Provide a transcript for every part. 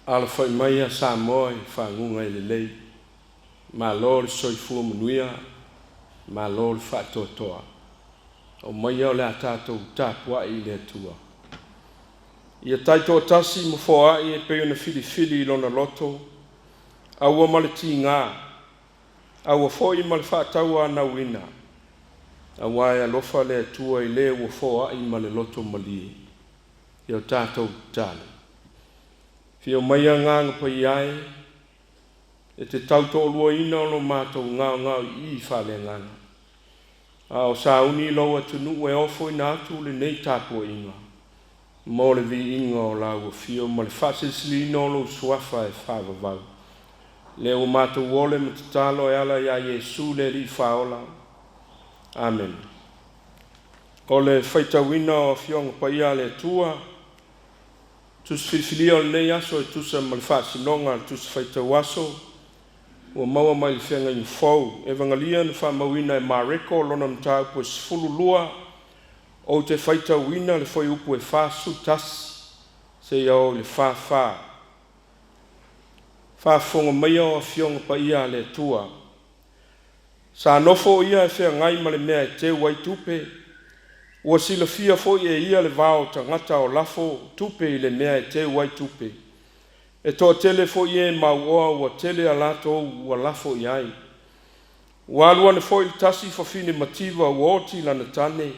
Ala fai mai a Samoa i whangunga i lelei. Ma lor soifua manuia, ma lor whatotoa. O mai au le atatou Tapuaiga i le atua. Ia taito tasi mo foa i e peo na fili i lona loto. Aua maleti ngā. Aua foi ma le whatau a nauina. Aua e alofa le atua i le ua foa i ma le loto mali. Ia tatou tala. Fio mai a nganga pa iai, e te tauto lua ina o lo mātou ngau i whale nganga. A o sauni loa tunu e ofo ina atu le nei Tapuaiga. Mo le vi inga o lau fio ma le whasilsili ina o lo suafa e whavavau. Le o mātou wole ma te talo e ala ia Yesu le li whaola. Amen. O le whaitawina o fionga pa ia le tua, tus filfilia o nei aso e tusa ma le whaasinonga tusa whaitau aso ua maua mai le whenga i fau e vangalia na whamauina e mareko lona mtau po sifululua o te whaitauina le whai upu e whaasu tasi se iau le whaafonga mai o a fionga pa ia le tua sa nofo ia e whea ngai ma le mea e te waitupe ua silafia foi e ia le vao tangata o lafo tupe i le mea e te wai tupe. E toa tele foi e mauoa ua tele a lato ua lafo i ai. Ua alua ne foi tasi fafine mativa ua oti lana tane.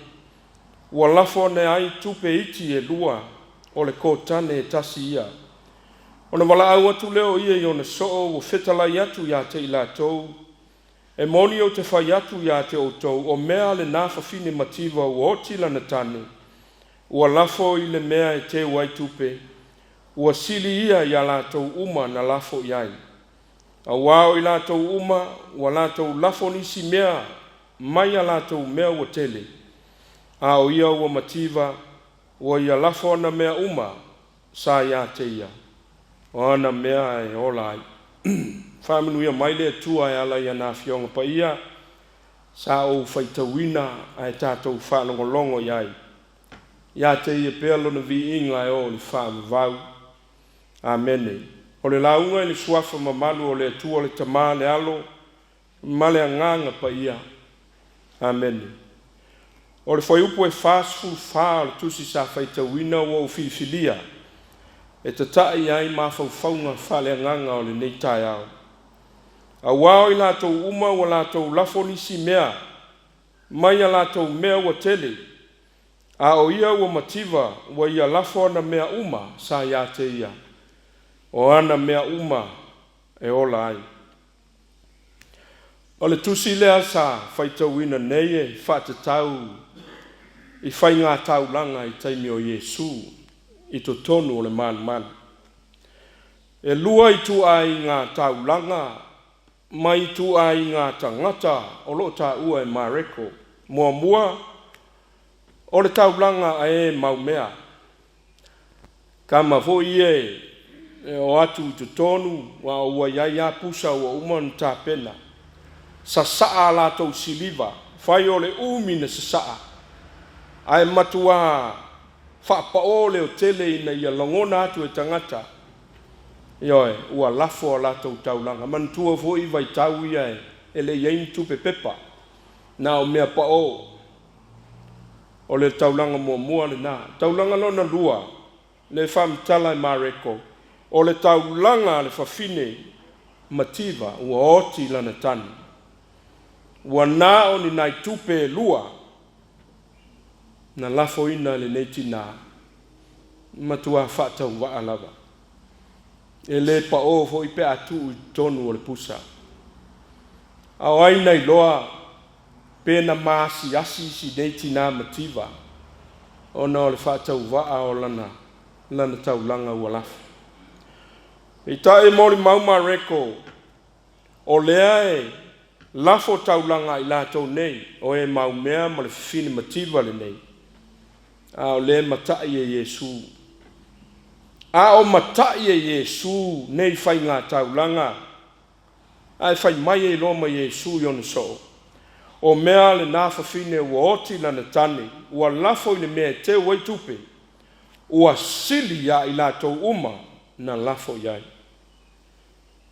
Ua lafo ne ai tupe iti e lua o le ko tane e tasi ia. O na wala au atu leo ia i o na soo ua fetalai atu ia te i latou. E moni o te whai atu ia te outou, o mea le nā whawhine mativa ua oti lana tane, ua lafo i le mea e te waitupe, ua sili ia i a lātou uma na lafo iai. A wao i lātou uma, ua lātou lafo nisi mea, mai a lātou mea ua tele. A o ia ua mativa, ua ia lafo na mea uma, sa ia te ia. O ana mea e ola ai. Whamanuia mai le tua e ala ia nā fionga pa ia, sa o whaitawina a e tātou whanongolongo iai. Ia te ia pēlo na vi inga e o le whamavau. Amene. O le launga i le suafa mamalu o le tua le tamā le alo, male a nganga pa ia. Amene. O le whaiupu e whasfu whaa le tusi sa whaitawina o o whiwhilia. E tatai ai ma whauwhaunga whale a nganga o le nei Taeao. A wao i lātou uma wa lātou lafo nisi mea, mai a lātou mea wa tele, a o ia wa mativa wa ia lafo na mea uma sa ia te ia. O ana mea uma e ola ai. O le tusi lea sa whaitauina nei e whaatatau i whai ngā taulanga i taimi o Yesu i to tonu o le man. E lua i tu ai ngā taulanga mai tu ai ngā tangata o lo ta ua e mareko. Mua o le taulanga a e maumea. Ka mawhoi o atu tu tonu wa ua iaia pusa ua umanu ta pena. Sasa la tau siliva. Whai o le umi na sasa. Ai matua whapa le o tele ina ia longona atu e tangata. Ioe, ua lafo a lātou taulanga. Mantua fo i vai tau ia e le iain tupe pepa. Nā o mea pa o le taulanga mua le nā. Taulanga lona lua, le whamtala e mareko. O le taulanga le whawhine mativa, ua oti lana tani. Ua nā o ni nai tupe lua, na lafo ina le neiti nā. Matua whatau wa alava. E le pa fo i pe atu i tonu o le pusa. A aina i loa pena maasi asi si deiti nā mativa. O na o le whaatau waa o lana taulanga ua lafu. Ita e mori mauma reko. O lea e lafo taulanga I lato nei. O e maumea ma le fini mativa le nei. A o le matai e Yesu. A o matai e Yesu nei fai ngā taulanga. A e fai mai e loma Yesu yon so. O mea le nā whawhine ua oti lana tani. Ua lafo I le mea te waitupe. Ua sili ya I lato uma na lafo yai.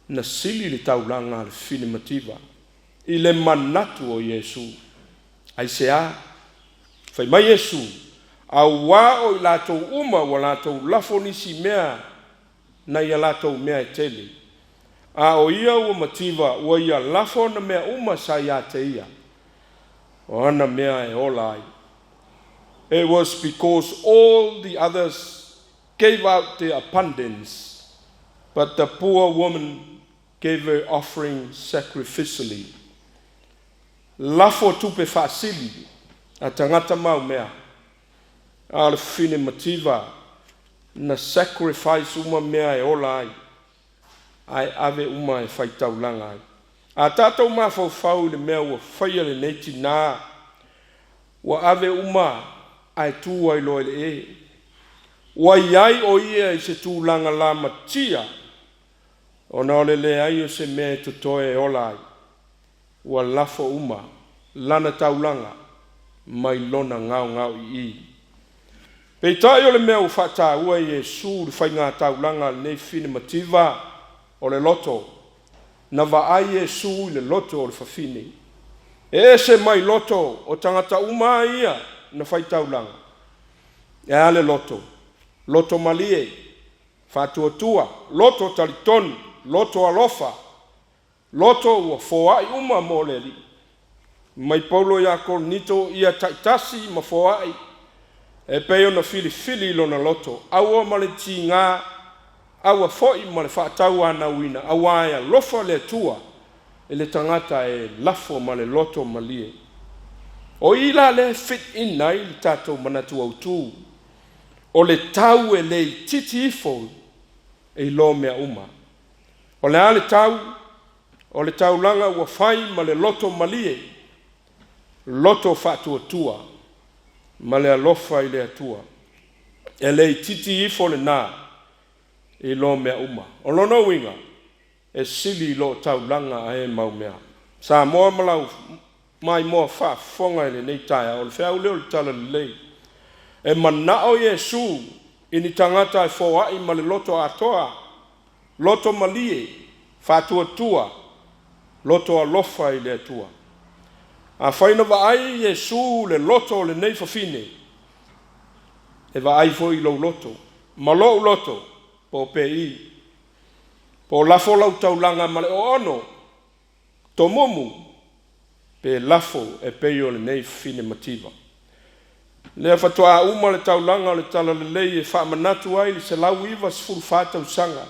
Na sili le taulanga le fini mativa. I le manatu o Yesu. Ai se a. Fai mai Yesu. A wā o I lato uma wa lato lafo nisi mea. Na ia lato mea e tele. A o ia ua mativa. Ua ia lafo na mea uma sa ia te ia. O ana mea e olai. It was because all the others gave out their abundance. But the poor woman gave her offering sacrificially. Lafo tupe fasili. A tangata mau mea. A le fine mativa. Na sacrifice uma mea e olai. Ai ave uma e faitau langai. A tātou mā whau le mea ua whaia le neiti nā. Wa ave uma ai tū ai loe le e. Wa iai o ia I se tūlanga la matia. O na ole le ai o se mea tutoe e olai. Wa lafo uma. Lana taulanga. Mai lona ngau I. Pei tai o le mea u whata ua I Yesu le whai ngā taulanga nei fine mativa o le loto. Na vaai Yesu le loto o le whawhine. E se mai loto o tangata uma ia na whai taulanga. E ale loto. Loto malie. Whatuatua. Loto talitoni. Loto alofa. Loto ua foai uma moleri. Mai paulo ia nito ia taitasi ma foai. E peo na fili lo na loto. Aua maleti ngā. Aua foi ma le whaatau ana uina. Aua ea lofa le tua. E le tangata e lafo ma le loto malie. O ila le fit in nai le tatou manatu au tū. O le tau e le titi ifo. E lo mea uma. O le ale tau. O le tau langa ua fai ma le loto malie. Loto whaatua tua. Ma le alofa I le atua. E le titi ifo le nā. E lo mea uma. O lono winga. E sili lo tau langa a e mau mea. Sa moa malau mai moa wha fonga ele nei taia. O le whea uleo le tala le lei. E manao Yesu. Ini tangata e fōai ma le loto atoa. Loto malie. Whatua tua. Loto alofa I le atua. A whaina vaai Yesu le loto le nei whawhine. E vaai fo I lo loto. Malo loto. Po pei. Po lafo lau taulanga male o ono. To momu. Pe lafo e peio le nei fine mativa. Lea whatua uma le taulanga le tala le lei e whaamanatu ai le se lau iwa sifuru whātau sanga.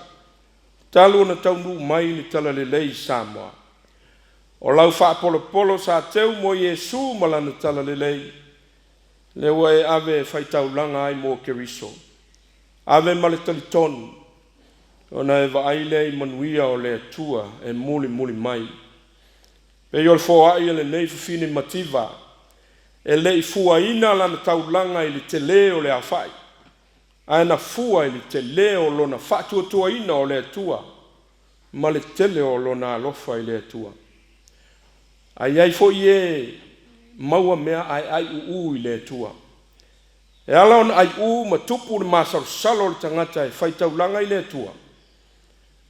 Talu na taunu mai le tala le lei Samoa. O lau whaapolo sa teu mo Yesu malana tala le lei. Le ua e ave whaitaulanga ai mo keriso. Ave male talitonu. Ona e vaaile I manuia o le atua e muli mai. Pe yol foai le nei fine mativa. E le fua ina lana taulanga I le tele o le awhai. Aina fua I le tele o lona whatuatua ina o le atua. Ma le tele o lona alofa I le atua. Ai ai fo ie maua mea ai I le atua. E ala on ai ma tupu le masalo le tangata e whaitaulanga I le atua.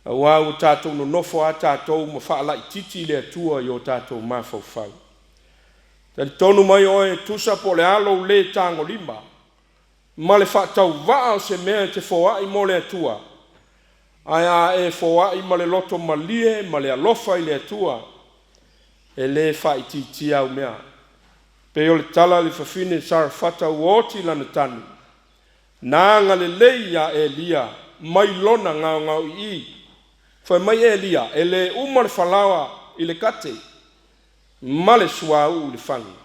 Awa o tātou no nofo a tātou ma whaala I titi le atua I o tātou mawhau. Tari tonu mai oe tusa po le alo le tango lima. Ma le whaatau waa o se mea te foai mo le atua. Aia e foai ma le loto malie ma le alofa I le atua. E le whai titi au mea. Pe o le tala le whawhine sarafata uoti lana tani. Nanga le leia e lia. Mai lona ngau I. Fai mai e lia. E le umar whalawa I le kate. Ma le suau le whangi.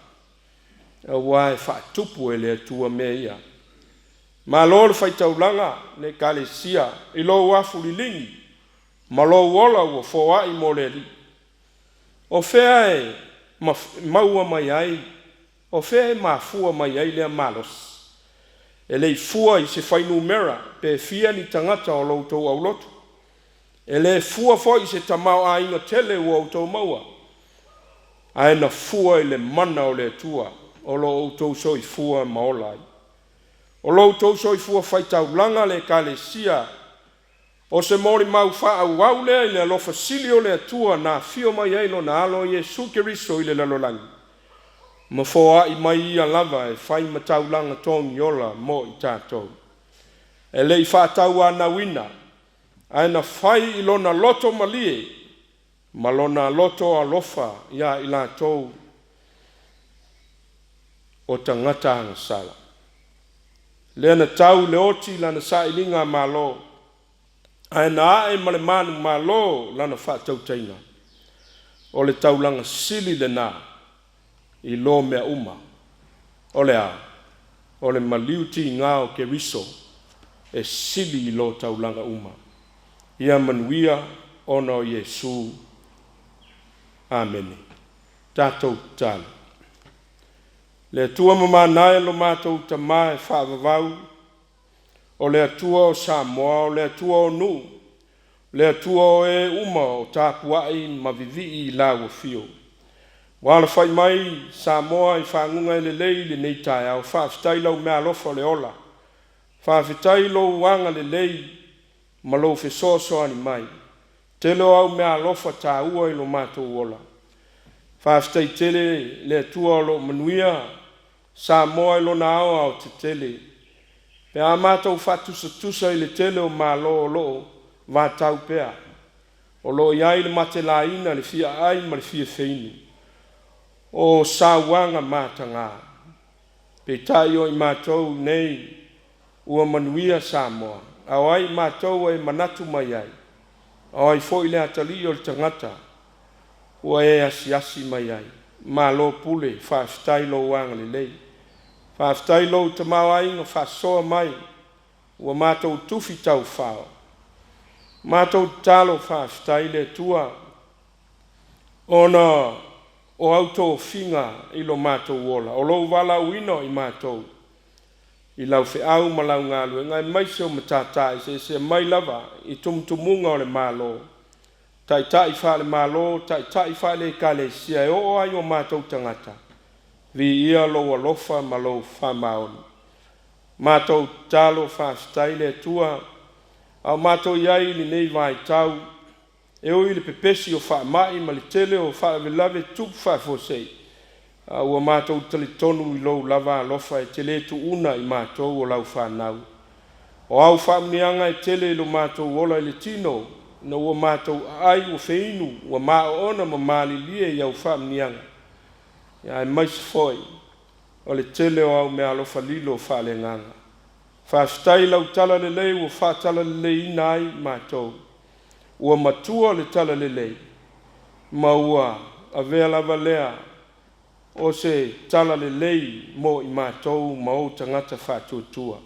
A wai whaatupu e le atua mea ia. Ma lo le whaitaulanga ne kale sia. I lo wafu li lingi. Malo wola ua foai mo le li. O fea e maua mai ai. O fea e mafua mai ai lea malos. E lei fua I se whainu mera pe fia ni tangata o loutou au lotu. E le fua foi se tamau a inga tele o autou maua. Ai na fua I le mana o le tua. O lo autou soi fua maolai. O lo autou soi fua whaitau langa le kalesia. O se mori mau wha au au lea I le alofa sili o le tua na fio mai eilo na alo Yesu Keriso I le lalolangi. Ma foa I mai ia lava e whai matau langa tongi ola mo I tātou. E lei whātau a nawina. Ai na whai I lona loto malie. Ma lona loto alofa ia I lātou o tangata hanga sala. Lea na tau le oti lana sa ilinga malo. Ai na ae male manu malo lana whātau teina. O le taulanga sili le nā. I lo mea uma. O le a. O le maliuti ngā o ke riso. E sili I lo taulanga uma. Ia manuia ono Yesu. Amen. Tātou tālu. Le tua mamanae lo mātou tamae whaavavau. O le atua o Samoa, o le atua o Nu. Le atua o e uma o Tapuaiga mavivi I lau o fio. Wala whai mai Samoa I whangunga I le lei le nei Taeao. Whaafitai lau mea alofa le ola. Whaafitai lau wanga le lei ma lo fesoso ani mai. Telo au mea alofa tā ua I lo mātou ola. Whaafitai tele le atua o lo manuia Samoa I lo na awa o te tele. Pe a mātou whatusa I le tele o mālo o lo vātau pea. O lo iai le mate la ina le fia ai ma le fia feini. O sāwanga mātanga. Pe tai o I mātou nei ua manuia Samoa. Au ai mātou e manatu mai ai. Au ai fo I le atali o le tangata. Ua e asi mai ai. Mālo pule whaafitai lo wanga le lei. Whaafitai lo tamau ai ngā whaasoa mai. Ua mātou tufi tau whao. Mātou talo whaafitai le tua. Ona o auto finga I lo mātou wola. O lo wala uino I mātou. I lau fe au ma lau ngalu. Ngai maise o matatai se mai lava I tumtumunga o le mālo. Tai whale mālo, tai whale kalesia. E o ai o mātou tangata. Vi ia lo alofa ma lo whamaoni. Mātou talo whaafitai le tua. Au mātou iai ni nei vai tau. E oi le pepesi o whaamai ma le tele o whaavelave tupu whaafosei. Ua mātou talitonu I lo lava alofa e tele tu una I mātou o lau whanau. O au whaamnianga e tele lo mātou ola I le tino. Na ua mātou ai o feinu. Ua maaona ma maalilie I au whaamnianga. Ia e maisi foi. O le tele o au mea alofa lilo o whaale nganga. Whaafitai lau tala le lei ua whaatala le lei ina ai mātou. Ua matua le tala le lei. Ma ua avea lava lea. O se tala le lei mo I mātou ma o tangata whaatuatua.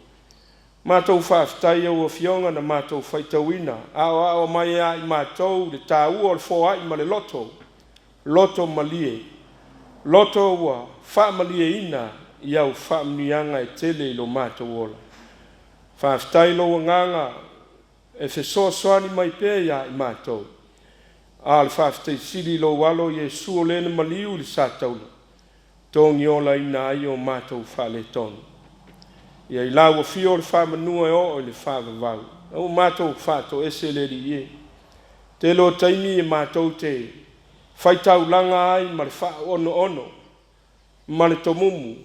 Mātou whaafitai au a fionga na mātou whaitawina. Ao mai a I mātou le tāua o le fōai ma le loto. Loto malie. Loto ua whaamalie ina I au whaamnianga e tele I lo mātou ola. Whaafitai lo nganga e fesoasoani mai pēa ia I mātou. A le whaafitai siri lo walo Yesu o lena maliu li sātaula. Tongi ola ina ai o mātou whaale tonu. Ia I lau o fio le whaamanua e o le whaavavau. Au mātou whaato ese le ri e. Te lo taimi e mātou te whaitau langa ai ma le wha ono. Ma le tomumu.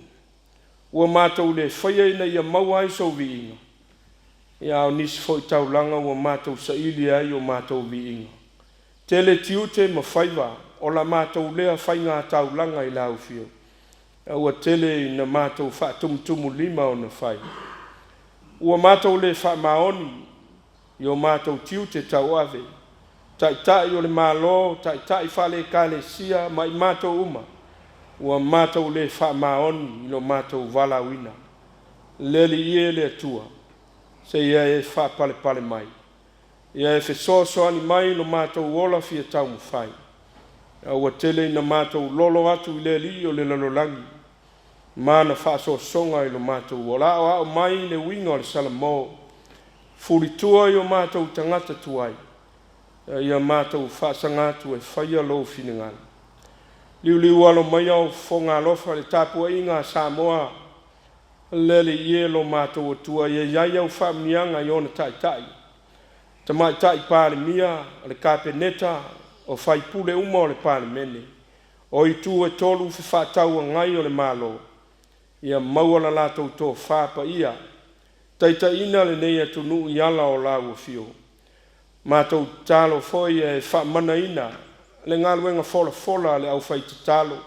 Ua mātou le whaia ina ia mau ai so vi inga. Ia o nisi fo tau langa ua mātou sa ili ai o mātou vi inga. Te le tiute ma whaiva o la mātou lea whainga tau langa I lau fio. Ua tele na mātou whaatumutumu lima o na whai. Ua mātou le whaamaoni I o mātou tiute tau ave. Tai o le mālo, tai whale kalesia mai mātou uma. Ua mātou le whaamaoni I lo mātou walawina. Leli ie le atua. Se ia e whaapale mai. ia e fesoasoani mai lo matou ola fia taumafai aua tele ina matou lolo atu i le alii o le lalolagi ma na faasoasoga i lo matou ola aʻoaʻo mai le uiga o le salamo fulitua i o matou tagata tuai ia matou faasaga atu e faia lou finagalo liuliu alo mai au fogalofa le tapuaiga a Samoa le aliʻi lo matou atua ia iai au faamaniaga i ona taʻitaʻi tamaʻitaʻi palemia o le kapeneta o faipule uma o le palemene o itu e tolu fe faatauagai o le malo ia maua la latou tofā paia taitaʻina lenei atunuu i ala o lauafio matou talo foi e faamanaina le galuega folafola a le ʻaufaitatalo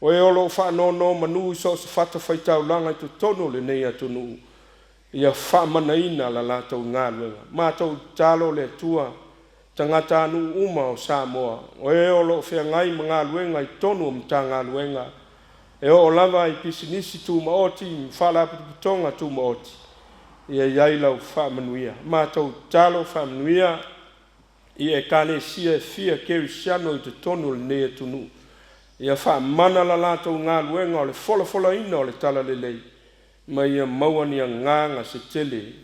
o e o loo faanono manu i so o se fata faitaulaga i totonu lenei atunuu ia faamanaina la latou galuega matou talo le atua tagata anuu uma o Samoa o e o loo feagai ma galuega i tonu o matagaluega e o lava i pisinisi tumaoti faalaputuputoga tumaoti ia iai lau faamanuia matou talo faamanuia i ekalesia e fia kerisiano i totonu lenei atunuu ia faamana la latou galuega o le folafolaina o le talalelei ma ia mauaniagaga se tele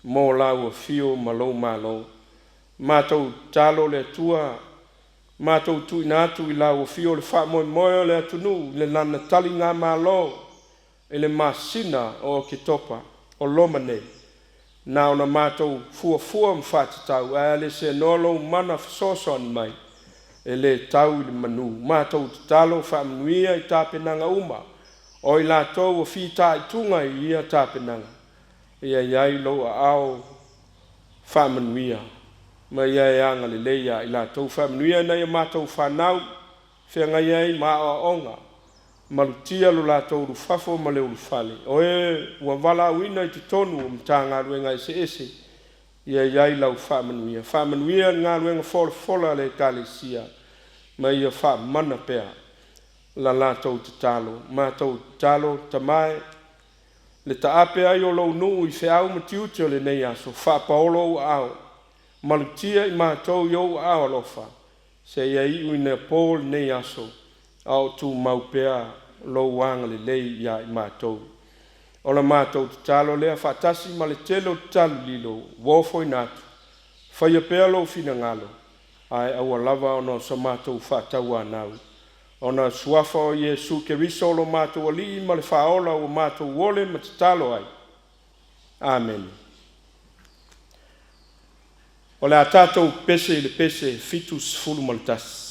mo lauafio ma lou malo matou talo le atua matou tuuina atu i lauafio o le faamoemoe o le atunuu le lana taliga malo e le masina o ketopa o loma nei na ona matou fuafua ma fatatau ae le seanoa lou mana fesoasoani mai e lē tau i le manū matou tatalo faamanuia i tapenaga uma o i latou o fitaʻituga i ia tapenaga ia iai lou aao faamanuia ma ia e agalelei a i latou faamanuia na ia matou fanau feagai ai ma aʻoaʻoga ma lutia lo latou lufafo ma le ulufale o e ua valaauina i totonu o matagaluega eseese ia iai lau faamanuia le galuega folafola le ekalesia ma ia faamana pea la latou tatalo matou tatalo tamae le taape ai o lou nuu i feau ma tiuti o lenei aso faapaolo auaʻao ma lutia i matou i auaʻao alofa se ia iʻu ina po lenei aso a o tumau pea lou agalelei iā i matou o le matou tatalo lea faatasi ma le tele o tatalulilo ua ofoina atu faia pea lou finagalo ae aua lava ona o sa matou faatau anau ona suafa o Iesu Keriso o lo matou alii ma le faaola ua matou ole ma tatalo ai amen o le a tatou pese i le pese fitu sefulu ma le tasi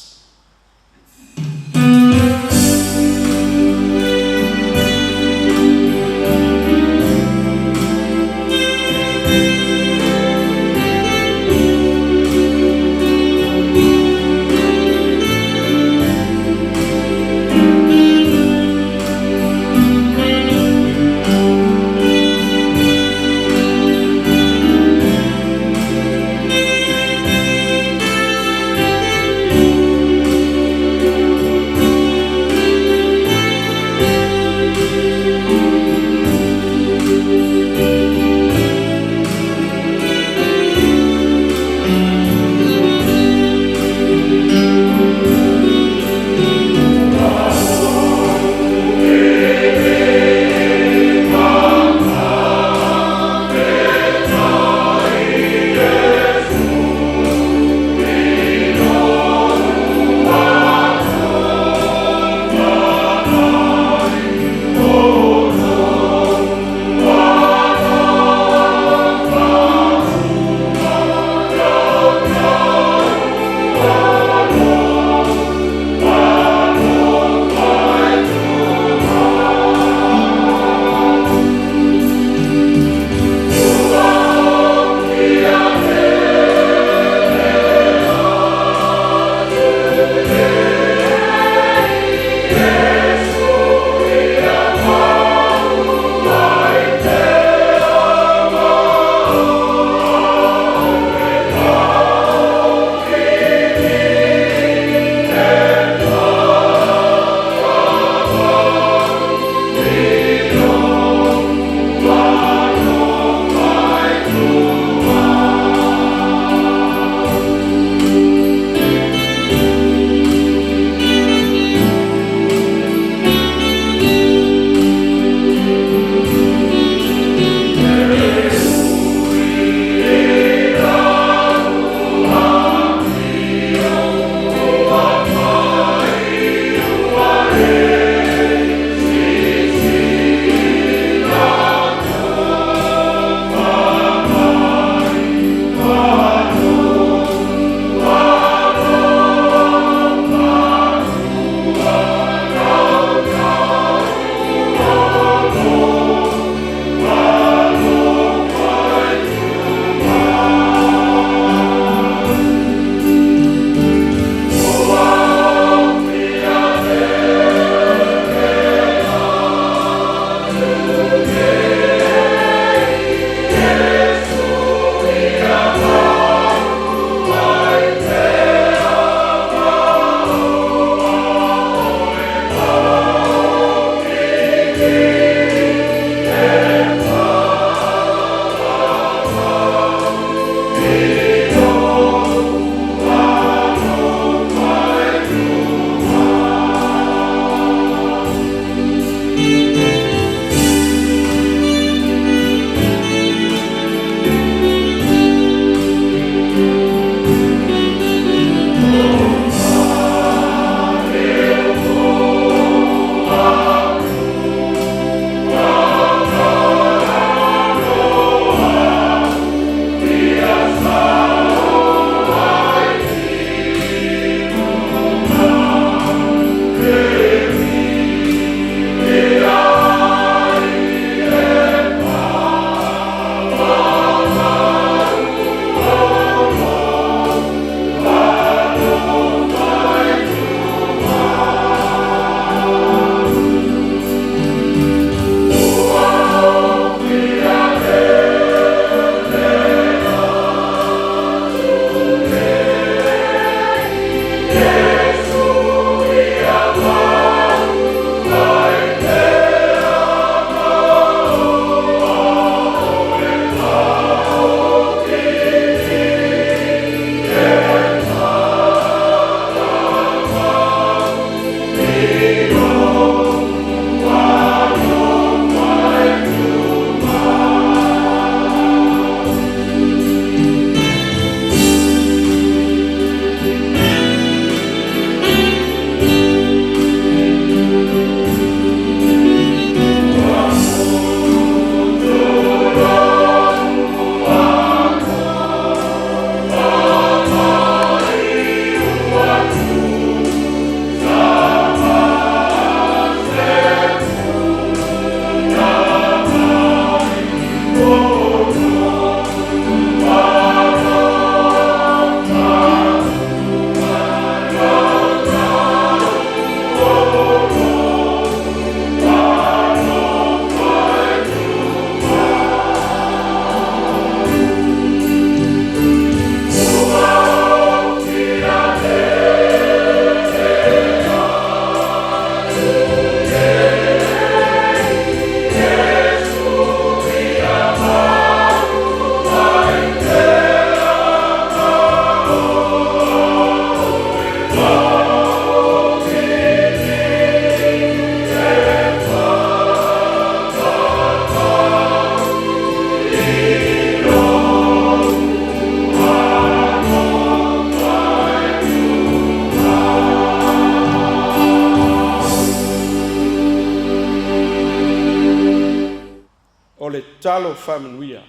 talo whamanuia.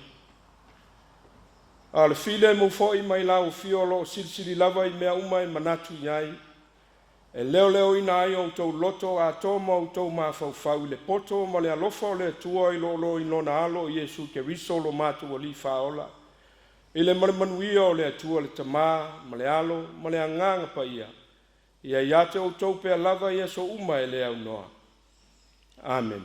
A le file mo foi mai lau fiolo silisili lava I mea umai manatu iai. E leo ina ai o tau loto a toma o tau mawhau le poto ma le alofa o le tua I lo inona alo Iesu ke riso lo matu o li faola. I le manuia o le atua le tamā, ma le alo, ma le anganga pa ia. Ia iate o tau pea lava ia so uma e le au noa. Amen.